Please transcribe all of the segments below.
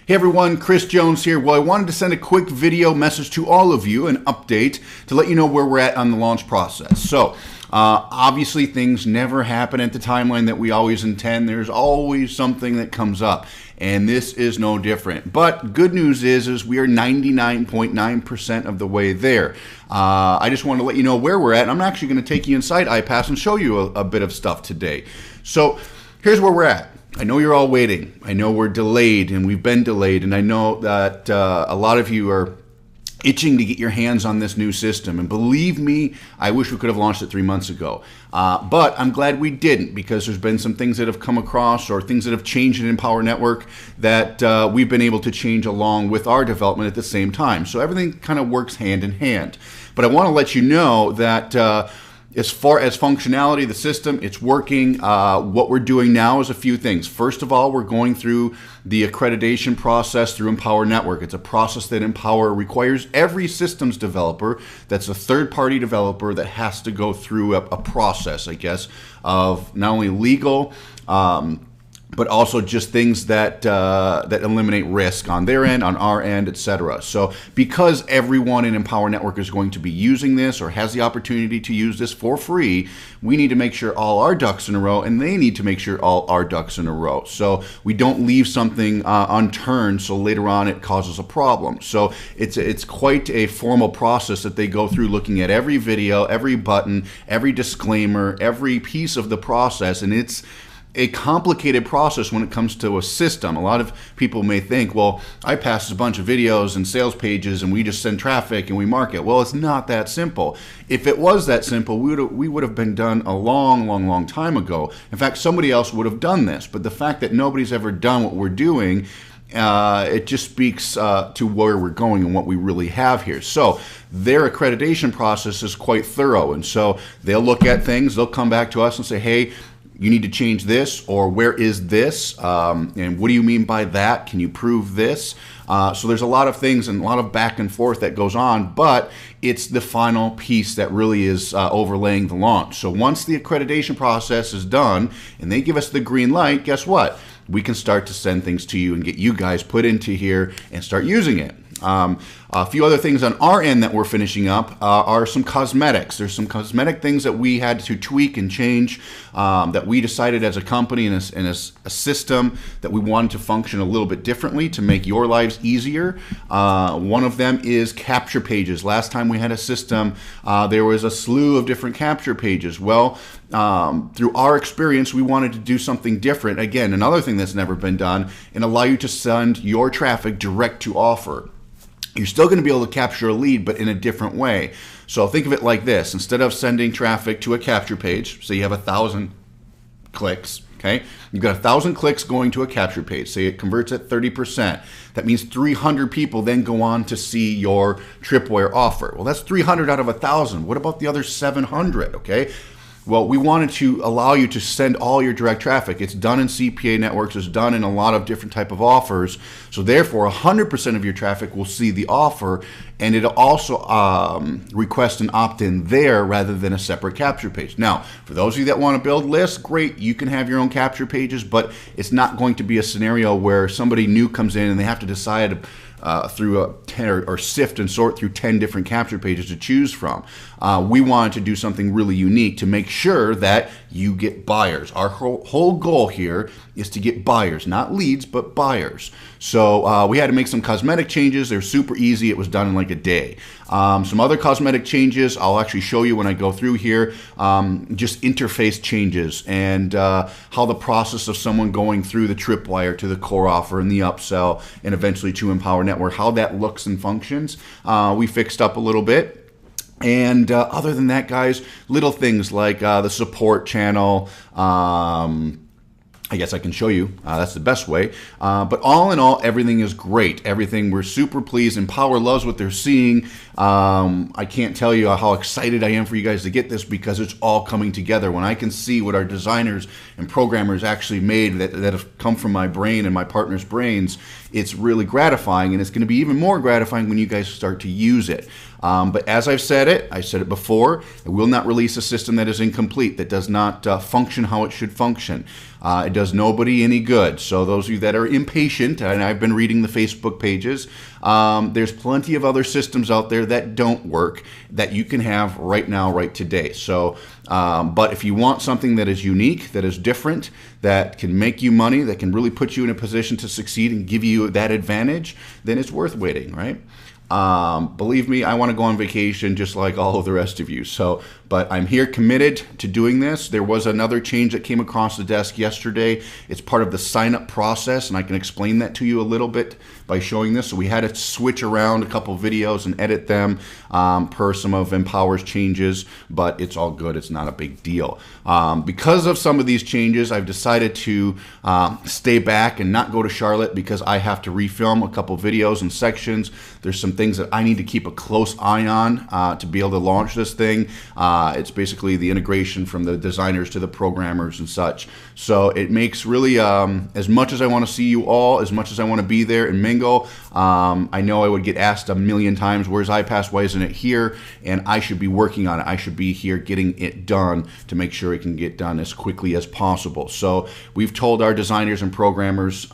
Hey everyone, Chris Jones here. Well, I wanted to send a quick video message to all of you, an update, to let you know where we're at on the launch process. So, obviously things never happen at the timeline that we always intend. There's always something that comes up, and this is no different. But good news is we are 99.9% of the way there. I just want to let you know where we're at, and I'm actually going to take you inside iPas and show you a bit of stuff today. So, here's where we're at. I know you're all waiting. I know we're delayed, and we've been delayed, and I know that a lot of you are itching to get your hands on this new system. And believe me, I wish we could have launched it 3 months ago. But I'm glad we didn't, because there's been some things that have come across or things that have changed in Empower Network that we've been able to change along with our development at the same time. So everything kind of works hand in hand. But I want to let you know that as far as functionality, the system, it's working. What we're doing now is a few things. First of all, we're going through the accreditation process through Empower Network. It's a process that Empower requires every systems developer that's a third-party developer that has to go through a process, I guess, of not only legal, but also just things that that eliminate risk on their end, on our end, etc. So because everyone in Empower Network is going to be using this or has the opportunity to use this for free, we need to make sure all our ducks in a row, and they need to make sure all our ducks in a row. So we don't leave something unturned so later on it causes a problem. So it's quite a formal process that they go through, looking at every video, every button, every disclaimer, every piece of the process, and it's a complicated process when it comes to a system. A lot of people may think, well, iPas is a bunch of videos and sales pages and we just send traffic and we market. Well, it's not that simple. If it was that simple, we would have been done a long time ago. In fact, somebody else would have done this. But the fact that nobody's ever done what we're doing, it just speaks to where we're going and what we really have here. So their accreditation process is quite thorough. And so they'll look at things, they'll come back to us and say, hey, you need to change this, or where is this, and what do you mean by that? Can you prove this? So there's a lot of things and a lot of back and forth that goes on, but it's the final piece that really is overlaying the launch. So once the accreditation process is done and they give us the green light, guess what? We can start to send things to you and get you guys put into here and start using it. A few other things on our end that we're finishing up are some cosmetics. There's some cosmetic things that we had to tweak and change that we decided as a company and as a system that we wanted to function a little bit differently to make your lives easier. One of them is capture pages. Last time we had a system, there was a slew of different capture pages. Well, through our experience, we wanted to do something different. Again, another thing that's never been done, and allow you to send your traffic direct to offer. You're still going to be able to capture a lead, but in a different way. So think of it like this. Instead of sending traffic to a capture page, say you have 1,000 clicks, okay? You've got 1,000 clicks going to a capture page. Say it converts at 30%. That means 300 people then go on to see your tripwire offer. Well, that's 300 out of 1,000. What about the other 700, okay? Well, we wanted to allow you to send all your direct traffic. It's done in CPA networks. It's done in a lot of different type of offers. So therefore, 100% of your traffic will see the offer, and it'll also request an opt-in there rather than a separate capture page. Now, for those of you that want to build lists, great. You can have your own capture pages, but it's not going to be a scenario where somebody new comes in and they have to decide through a 10 or sift and sort through 10 different capture pages to choose from. We wanted to do something really unique to make sure that you get buyers. Our whole goal here is to get buyers, not leads, but buyers. So we had to make some cosmetic changes. They're super easy. It was done in like a day. Some other cosmetic changes I'll actually show you when I go through here. Just interface changes and how the process of someone going through the tripwire to the core offer and the upsell and eventually to Empower Network, how that looks and functions, we fixed up a little bit. And other than that, guys, little things like the support channel, I guess I can show you. That's the best way. But all in all, everything is great. Everything, we're super pleased. Empower loves what they're seeing. I can't tell you how excited I am for you guys to get this, because it's all coming together. When I can see what our designers and programmers actually made that have come from my brain and my partner's brains, it's really gratifying, and it's going to be even more gratifying when you guys start to use it. But as I said it before, I will not release a system that is incomplete, that does not function how it should function. It does nobody any good. So those of you that are impatient, and I've been reading the Facebook pages, there's plenty of other systems out there that don't work that you can have right now, right today. So, but if you want something that is unique, that is different, that can make you money, that can really put you in a position to succeed and give you that advantage, then it's worth waiting, right? Believe me, I want to go on vacation just like all of the rest of you. So, but I'm here committed to doing this. There was another change that came across the desk yesterday. It's part of the sign-up process, and I can explain that to you a little bit by showing this. So we had to switch around a couple of videos and edit them per some of Empower's changes, but it's all good. It's not a big deal. Because of some of these changes, I've decided to stay back and not go to Charlotte because I have to refilm a couple videos and sections. There's some things that I need to keep a close eye on to be able to launch this thing. It's basically the integration from the designers to the programmers and such. So it makes really, as much as I want to see you all, as much as I want to be there and mingle, I know I would get asked a million times, where's iPas? Why isn't it here? And I should be working on it. I should be here getting it done to make sure it can get done as quickly as possible. So we've told our designers and programmers,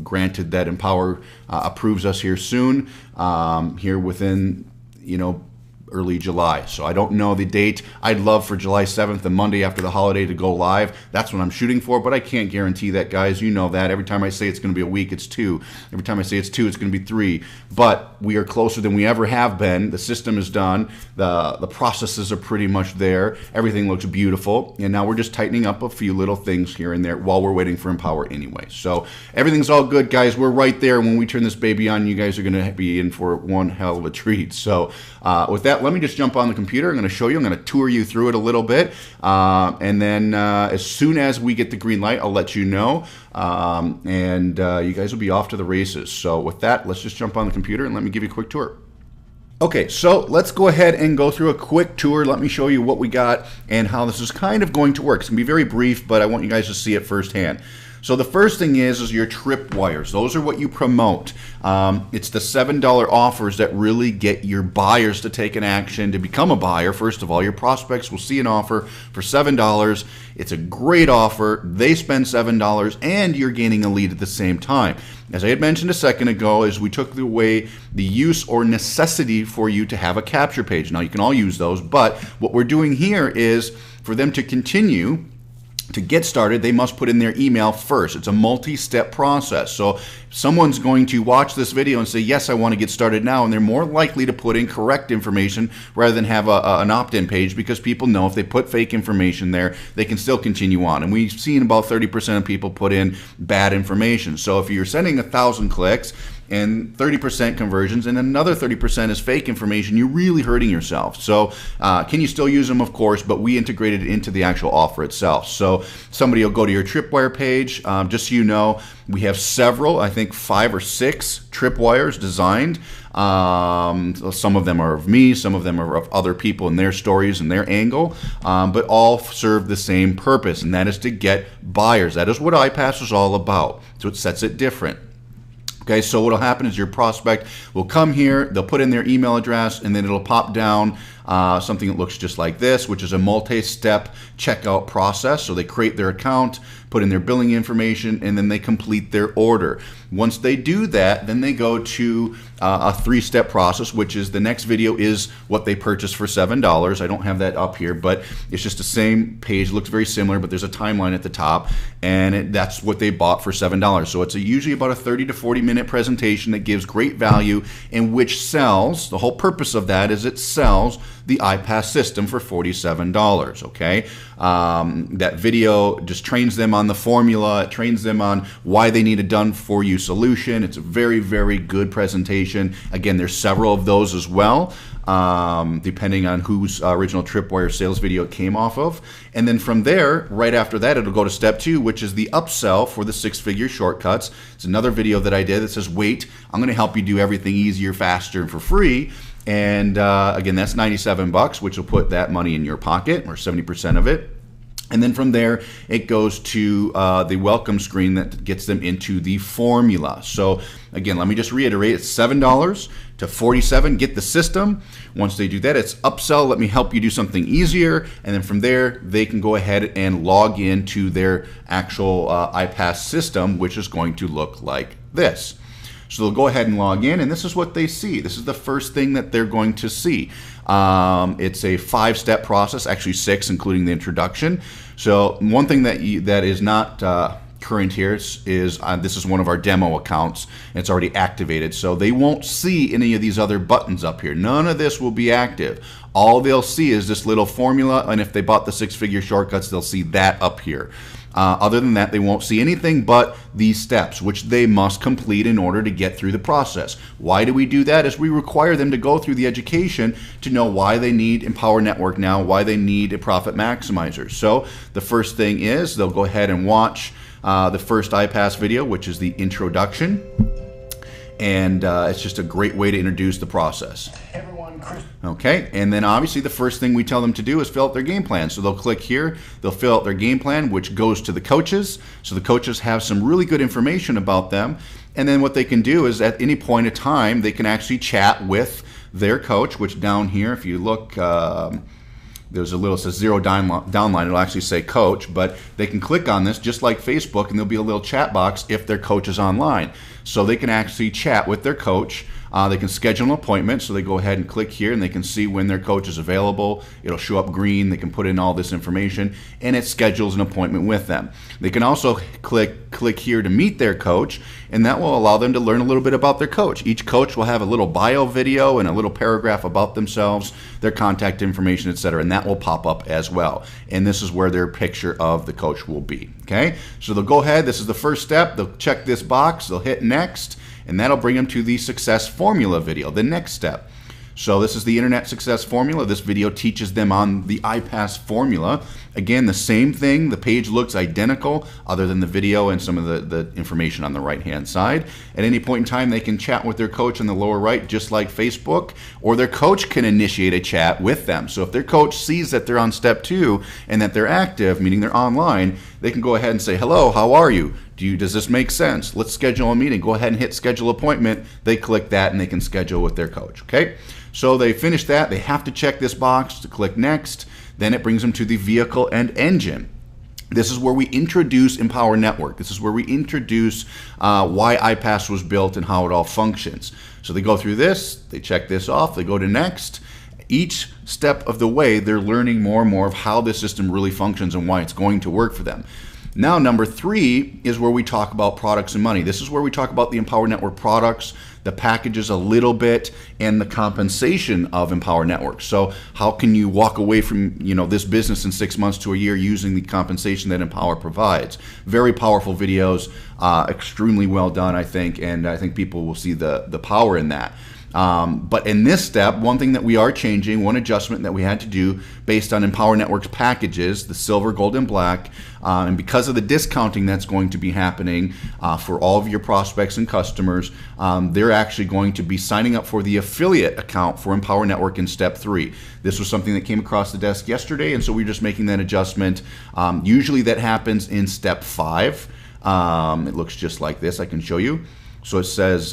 granted that Empower approves us here soon, here within, early July. So I don't know the date. I'd love for July 7th, the Monday after the holiday, to go live. That's what I'm shooting for, but I can't guarantee that, guys. You know that. Every time I say it's going to be a week, it's 2. Every time I say it's 2, it's going to be 3. But we are closer than we ever have been. The system is done. The processes are pretty much there. Everything looks beautiful. And now we're just tightening up a few little things here and there while we're waiting for Empower anyway. So everything's all good, guys. We're right there. When we turn this baby on, you guys are going to be in for one hell of a treat. So with that, let me just jump on the computer. I'm going to show you. I'm going to tour you through it a little bit. And then as soon as we get the green light, I'll let you know. And you guys will be off to the races. So with that, let's just jump on the computer and let me give you a quick tour. Okay, so let's go ahead and go through a quick tour. Let me show you what we got and how this is kind of going to work. It's going to be very brief, but I want you guys to see it firsthand. So the first thing is your tripwires. Those are what you promote. It's the $7 offers that really get your buyers to take an action to become a buyer. First of all, your prospects will see an offer for $7. It's a great offer. They spend $7 and you're gaining a lead at the same time. As I had mentioned a second ago, is we took away the use or necessity for you to have a capture page. Now you can all use those, but what we're doing here is for them to continue to get started, they must put in their email first. It's a multi-step process. So someone's going to watch this video and say, yes, I want to get started now, and they're more likely to put in correct information rather than have an opt-in page, because people know if they put fake information there, they can still continue on. And we've seen about 30% of people put in bad information. So if you're sending 1,000 clicks and 30% conversions and another 30% is fake information, you're really hurting yourself. So can you still use them? Of course, but we integrated it into the actual offer itself. So somebody will go to your tripwire page. Just so you know, we have several, I think 5 or 6 tripwires designed. Some of them are of me, some of them are of other people and their stories and their angle, but all serve the same purpose, and that is to get buyers. That is what iPas is all about. So it sets it different. Okay, so what will happen is your prospect will come here, they'll put in their email address, and then it'll pop down something that looks just like this, which is a multi-step checkout process. So they create their account, put in their billing information, and then they complete their order. Once they do that, then they go to a 3-step process, which is the next video is what they purchased for $7. I don't have that up here, but it's just the same page. It looks very similar, but there's a timeline at the top, and that's what they bought for $7. So it's usually about a 30 to 40 minute presentation that gives great value and which sells. The whole purpose of that is it sells the iPas system for $47, okay? That video just trains them on the formula. It trains them on why they need a done-for-you solution. It's a very, very good presentation. Again, there's several of those as well, depending on whose original Tripwire sales video it came off of. And then from there, right after that, it'll go to step 2, which is the upsell for the 6-figure shortcuts. It's another video that I did that says, wait, I'm going to help you do everything easier, faster, and for free. And again, that's $97, which will put that money in your pocket, or 70% of it. And then from there, it goes to the welcome screen that gets them into the formula. So again, let me just reiterate, it's $7 to $47, get the system. Once they do that, it's upsell, let me help you do something easier. And then from there, they can go ahead and log into their actual iPas system, which is going to look like this. So they'll go ahead and log in, and this is what they see. This is the first thing that they're going to see. It's a 5-step process, actually 6, including the introduction. So one thing that is not current here is this is one of our demo accounts. It's already activated, so they won't see any of these other buttons up here. None of this will be active. All they'll see is this little formula, and if they bought the 6-figure shortcuts, they'll see that up here. Other than that, they won't see anything but these steps, which they must complete in order to get through the process. Why do we do that? Is we require them to go through the education to know why they need Empower Network now, why they need a profit maximizer. So the first thing is they'll go ahead and watch the first iPas video, which is the introduction. And it's just a great way to introduce the process. Okay, and then obviously the first thing we tell them to do is fill out their game plan. So they'll click here, they'll fill out their game plan, which goes to the coaches. So the coaches have some really good information about them. And then what they can do is at any point in time, they can actually chat with their coach, which down here, if you look, there's a little, it says 0 downline, it'll actually say coach, but they can click on this just like Facebook, and there'll be a little chat box if their coach is online. So they can actually chat with their coach. They can schedule an appointment, so they go ahead and click here and they can see when their coach is available. It'll show up green, they can put in all this information, and it schedules an appointment with them. They can also click here to meet their coach, and that will allow them to learn a little bit about their coach. Each coach will have a little bio video and a little paragraph about themselves, their contact information, etc., and that will pop up as well. And this is where their picture of the coach will be. Okay, so they'll go ahead, this is the first step, they'll check this box, they'll hit next, and that'll bring them to the success formula video, the next step. So this is the internet success formula. This video teaches them on the iPas formula. Again, the same thing. The page looks identical other than the video and some of the information on the right-hand side. At any point in time, they can chat with their coach in the lower right, just like Facebook, or their coach can initiate a chat with them. So if their coach sees that they're on step 2 and that they're active, meaning they're online, they can go ahead and say, hello, how are you? Does this make sense? Let's schedule a meeting. Go ahead and hit schedule appointment. They click that and they can schedule with their coach. Okay? So they finish that. They have to check this box to click next. Then it brings them to the vehicle and engine. This is where we introduce Empower Network. This is where we introduce why iPas was built and how it all functions. So they go through this, they check this off, they go to next. Each step of the way, they're learning more and more of how this system really functions and why it's going to work for them. Now, number 3 is where we talk about products and money. This is where we talk about the Empower Network products, the packages a little bit, and the compensation of Empower Network. So how can you walk away from this business in 6 months to a year using the compensation that Empower provides? Very powerful videos, extremely well done, I think, and I think people will see the power in that. But in this step, one thing that we are changing, one adjustment that we had to do based on Empower Network's packages, the silver, gold, and black, and because of the discounting that's going to be happening for all of your prospects and customers, they're actually going to be signing up for the affiliate account for Empower Network in step 3. This was something that came across the desk yesterday, and so we're just making that adjustment. Usually that happens in step 5. It looks just like this. I can show you. So it says,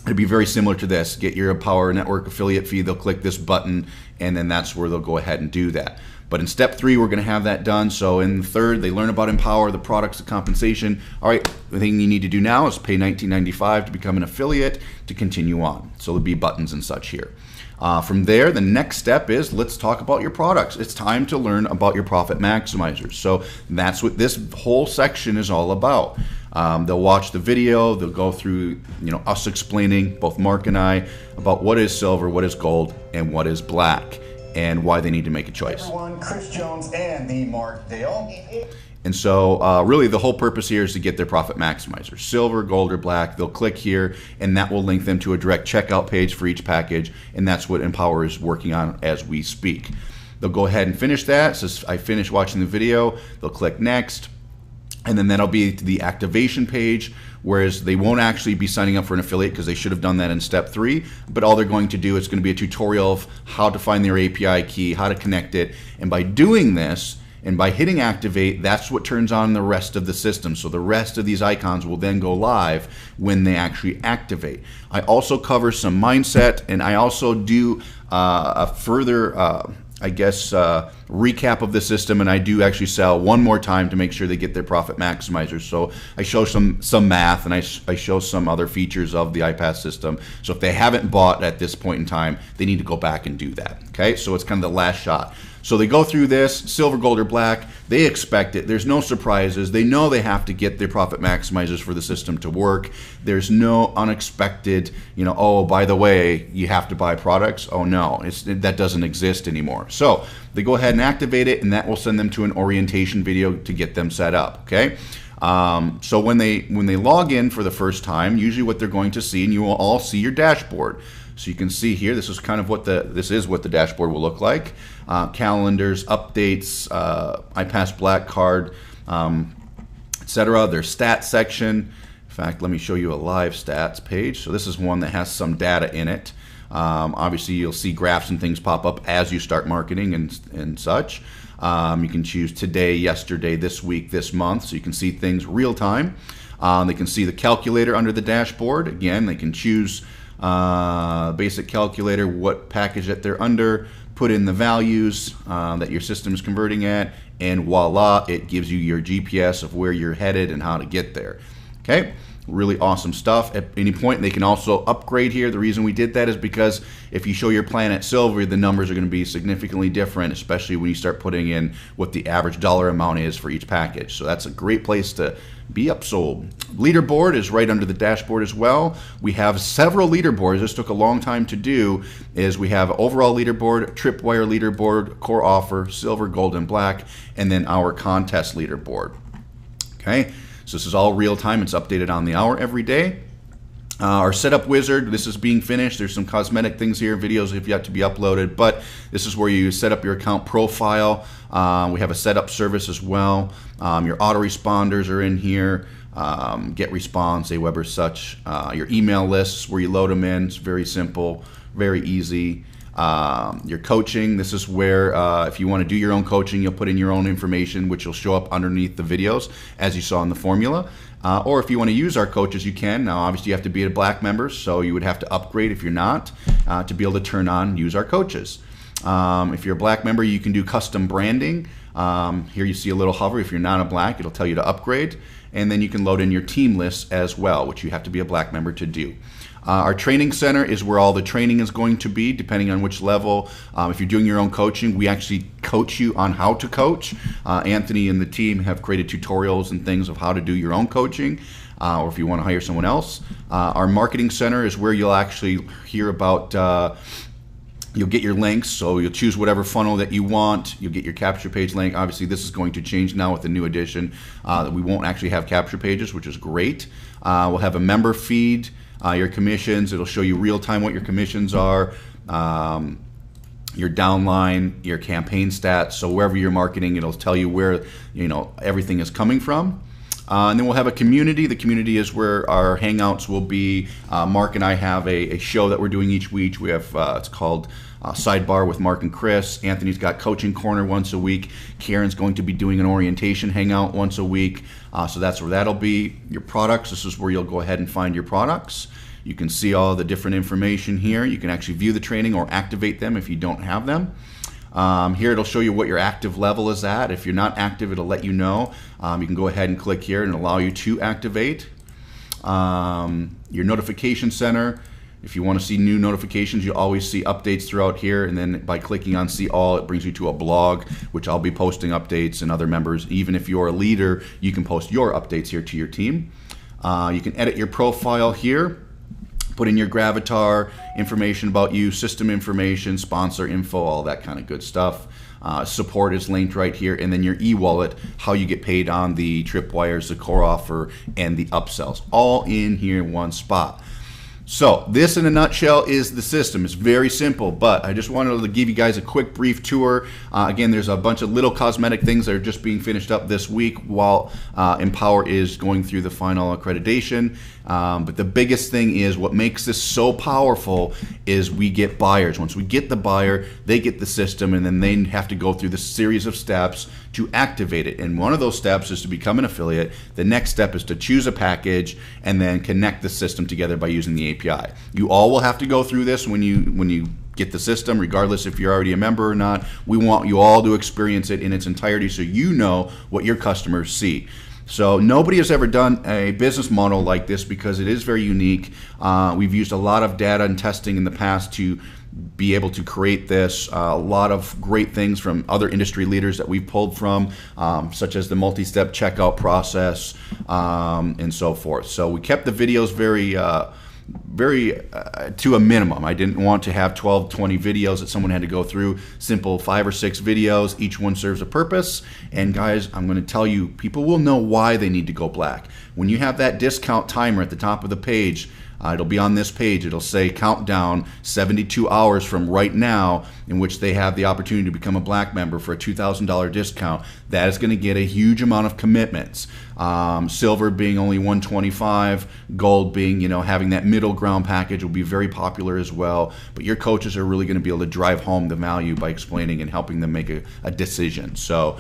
it'd be very similar to this. Get your Empower Network affiliate fee. They'll click this button, and then that's where they'll go ahead and do that. But in step 3, we're going to have that done. So in the 3rd, they learn about Empower, the products, the compensation. All right, the thing you need to do now is pay $19.95 to become an affiliate to continue on. So there'll be buttons and such here. From there, the next step is let's talk about your products. It's time to learn about your profit maximizers. So that's what this whole section is all about. They'll watch the video, they'll go through us explaining, both Mark and I, about what is silver, what is gold, and what is black, and why they need to make a choice. Everyone, Chris Jones and the Mark Dale. And so really the whole purpose here is to get their profit maximizer, silver, gold, or black. They'll click here, and that will link them to a direct checkout page for each package, and that's what Empower is working on as we speak. They'll go ahead and finish that. It says, I finished watching the video. They'll click next. And then that'll be the activation page, whereas they won't actually be signing up for an affiliate because they should have done that in step 3. But all they're going to do is going to be a tutorial of how to find their API key, how to connect it. And by doing this, And by hitting activate, that's what turns on the rest of the system. So the rest of these icons will then go live when they actually activate. I also cover some mindset, and I also do a further recap of the system, and I do actually sell one more time to make sure they get their profit maximizers. So I show some math, and I show some other features of the iPas system. So if they haven't bought at this point in time, they need to go back and do that. Okay, so it's kind of the last shot. So they go through this, silver, gold, or black. They expect it. There's no surprises. They know they have to get their profit maximizers for the system to work. There's no unexpected, oh, by the way, you have to buy products. Oh, no, that doesn't exist anymore. So they go ahead and activate it, and that will send them to an orientation video to get them set up, okay? So when they log in for the first time, usually what they're going to see, and you will all see your dashboard. So you can see here, this is kind of what the dashboard will look like. Calendars, updates, iPas Black card, etc. Their stats section. In fact, let me show you a live stats page. So this is one that has some data in it. Obviously, you'll see graphs and things pop up as you start marketing and such. You can choose today, yesterday, this week, this month, so you can see things real time. They can see the calculator under the dashboard. Again, they can choose basic calculator, what package that they're under, put in the values that your system is converting at, and voila, it gives you your GPS of where you're headed and how to get there. Okay, really awesome stuff. At any point, they can also upgrade here. The reason we did that is because if you show your plan at silver, the numbers are going to be significantly different, especially when you start putting in what the average dollar amount is for each package. So that's a great place to be upsold. Leaderboard is right under the dashboard as well. We have several leaderboards. This took a long time to do. We have overall leaderboard, tripwire leaderboard, core offer, silver, gold, and black, and then our contest leaderboard. Okay, so this is all real time. It's updated on the hour every day. Our setup wizard, this is being finished. There's some cosmetic things here, videos have yet to be uploaded, but this is where you set up your account profile. We have a setup service as well. Your autoresponders are in here. Get response, Aweber such. Your email lists where you load them in. It's very simple, very easy. Your coaching, this is where if you want to do your own coaching, you'll put in your own information, which will show up underneath the videos as you saw in the formula. Or if you want to use our coaches, you can. Now, obviously, you have to be a Black member, so you would have to upgrade if you're not to be able to turn on and use our coaches. If you're a Black member, you can do custom branding. Here you see a little hover. If you're not a Black, it'll tell you to upgrade. And then you can load in your team list as well, which you have to be a Black member to do. Our training center is where all the training is going to be, depending on which level. If you're doing your own coaching, we actually coach you on how to coach. Anthony and the team have created tutorials and things of how to do your own coaching, or if you want to hire someone else. Our marketing center is where you'll actually hear about you'll get your links, so you'll choose whatever funnel that you want. You'll get your capture page link. Obviously, this is going to change now with the new edition. We won't actually have capture pages, which is great. We'll have a member feed. Your commissions, it'll show you real time what your commissions are, your downline, your campaign stats. So wherever you're marketing, it'll tell you where everything is coming from. And then we'll have a community. The community is where our hangouts will be. Mark and I have a show that we're doing each week. We have it's called Sidebar with Mark and Chris. Anthony's got Coaching Corner once a week. Karen's going to be doing an orientation hangout once a week. So that's where that'll be. Your products, this is where you'll go ahead and find your products. You can see all the different information here. You can actually view the training or activate them if you don't have them. Here it'll show you what your active level is at. If you're not active, it'll let you know. You can go ahead and click here and allow you to activate. Your notification center, if you want to see new notifications, you always see updates throughout here, and then by clicking on see all, it brings you to a blog, which I'll be posting updates, and other members, even if you're a leader, you can post your updates here to your team. You can edit your profile here. Put in your Gravatar, information about you, system information, sponsor info, all that kind of good stuff. Support is linked right here, and then your e-wallet, how you get paid on the tripwires, the core offer, and the upsells, all in here in one spot. So this in a nutshell is the system. It's very simple, but I just wanted to give you guys a quick brief tour. Again, there's a bunch of little cosmetic things that are just being finished up this week while Empower is going through the final accreditation. But the biggest thing is what makes this so powerful is we get buyers. Once we get the buyer, they get the system, and then they have to go through the series of steps to activate it. And one of those steps is to become an affiliate. The next step is to choose a package and then connect the system together by using the API. You all will have to go through this when you get the system, regardless if you're already a member or not. We want you all to experience it in its entirety so you know what your customers see. So nobody has ever done a business model like this because it is very unique. We've used a lot of data and testing in the past to be able to create this. A lot of great things from other industry leaders that we've pulled from, such as the multi-step checkout process and so forth. So we kept the videos very to a minimum. I didn't want to have 12, 20 videos that someone had to go through. Simple 5 or 6 videos. Each one serves a purpose. And guys, I'm going to tell you, people will know why they need to go black. When you have that discount timer at the top of the page, it'll be on this page. It'll say countdown 72 hours from right now, in which they have the opportunity to become a black member for a $2,000 discount. That is going to get a huge amount of commitments. Silver being only $125, gold being, having that middle ground package will be very popular as well. But your coaches are really going to be able to drive home the value by explaining and helping them make a decision. So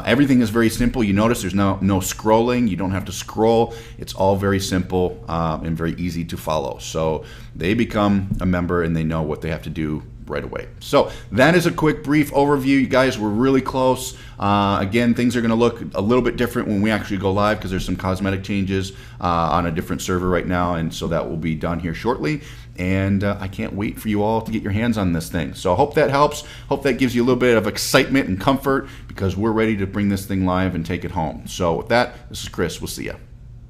everything is very simple. You notice there's no scrolling. You don't have to scroll. It's all very simple and very easy to follow. So they become a member and they know what they have to do right away. So that is a quick brief overview. You guys, we're really close. Again, things are going to look a little bit different when we actually go live because there's some cosmetic changes on a different server right now, and so that will be done here shortly. And I can't wait for you all to get your hands on this thing. So I hope that helps. Hope that gives you a little bit of excitement and comfort because we're ready to bring this thing live and take it home. So with that, this is Chris. We'll see you.